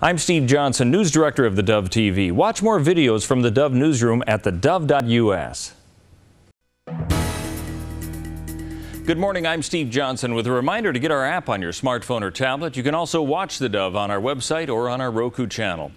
I'm Steve Johnson, News Director of theDove TV. Watch more videos from the Dove newsroom at theDove.us. Good morning, I'm Steve Johnson with a reminder to get our app on your smartphone or tablet. You can also watch theDove on our website or on our Roku channel.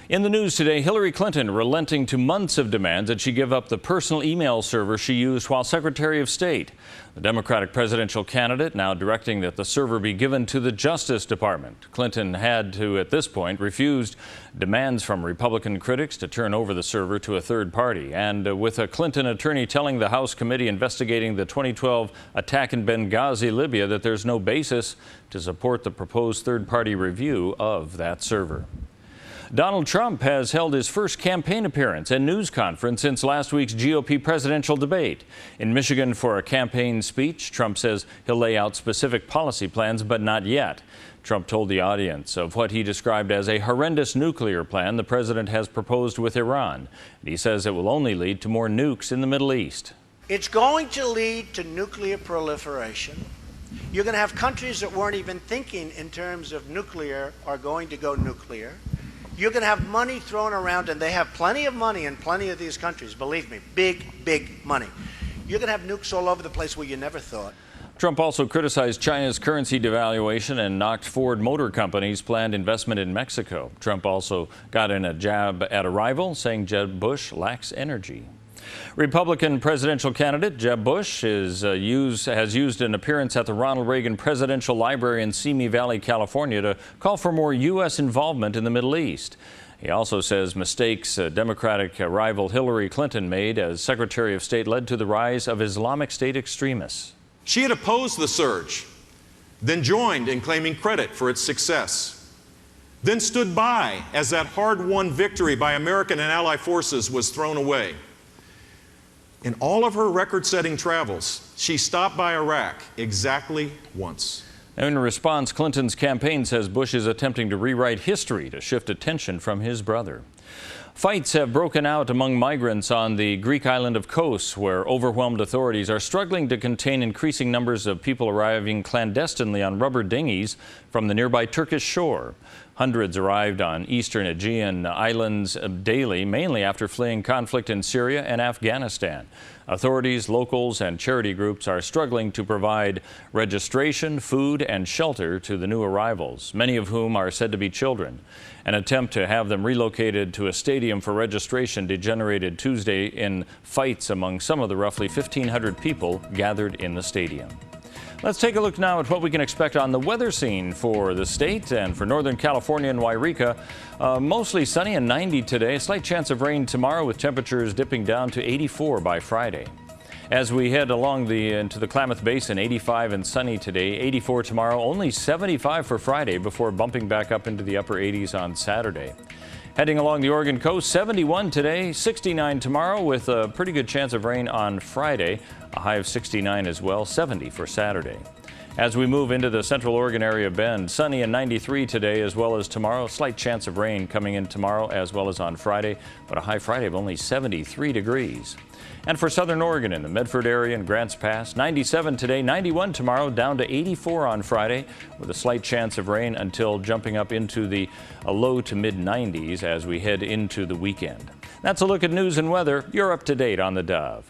In the news today, Hillary Clinton relenting to months of demands that she give up the personal email server she used while Secretary of State. The Democratic presidential candidate now directing that the server be given to the Justice Department. Clinton had to, at this point, refused demands from Republican critics to turn over the server to a third party. And with a Clinton attorney telling the House committee investigating the 2012 attack in Benghazi, Libya, that there's no basis to support the proposed third-party review of that server. Donald Trump has held his first campaign appearance and news conference since last week's GOP presidential debate. In Michigan for a campaign speech, Trump says he'll lay out specific policy plans, but not yet. Trump told the audience of what he described as a horrendous nuclear plan the president has proposed with Iran. He says it will only lead to more nukes in the Middle East. It's going to lead to nuclear proliferation. You're going to have countries that weren't even thinking in terms of nuclear are going to go nuclear. You're going to have money thrown around, and they have plenty of money in plenty of these countries, believe me, big money. You're going to have nukes all over the place where you never thought. Trump also criticized China's currency devaluation and knocked Ford Motor Company's planned investment in Mexico. Trump also got in a jab at a rival, saying Jeb Bush lacks energy. Republican presidential candidate Jeb Bush has used an appearance at the Ronald Reagan Presidential Library in Simi Valley, California, to call for more U.S. involvement in the Middle East. He also says mistakes Democratic rival Hillary Clinton made as Secretary of State led to the rise of Islamic State extremists. She had opposed the surge, then joined in claiming credit for its success, then stood by as that hard-won victory by American and Allied forces was thrown away. In all of her record-setting travels, she stopped by Iraq exactly once. In response, Clinton's campaign says Bush is attempting to rewrite history to shift attention from his brother. Fights have broken out among migrants on the Greek island of Kos, where overwhelmed authorities are struggling to contain increasing numbers of people arriving clandestinely on rubber dinghies from the nearby Turkish shore. Hundreds arrived on eastern Aegean islands daily, mainly after fleeing conflict in Syria and Afghanistan. Authorities, locals, and charity groups are struggling to provide registration, food, and shelter to the new arrivals, many of whom are said to be children. An attempt to have them relocated to a stadium for registration degenerated Tuesday in fights among some of the roughly 1,500 people gathered in the stadium. Let's take a look now at what we can expect on the weather scene for the state and for Northern California and Wairika. Mostly sunny and 90 today. A slight chance of rain tomorrow with temperatures dipping down to 84 by Friday. As we head along into the Klamath Basin, 85 and sunny today, 84 tomorrow, only 75 for Friday before bumping back up into the upper 80s on Saturday. Heading along the Oregon coast, 71 today, 69 tomorrow with a pretty good chance of rain on Friday, a high of 69 as well, 70 for Saturday. As we move into the Central Oregon area bend, sunny and 93 today as well as tomorrow, slight chance of rain coming in tomorrow as well as on Friday, but a high Friday of only 73 degrees. And for Southern Oregon in the Medford area and Grants Pass, 97 today, 91 tomorrow, down to 84 on Friday with a slight chance of rain until jumping up into the low to mid 90s as we head into the weekend. That's a look at news and weather. You're up to date on theDove.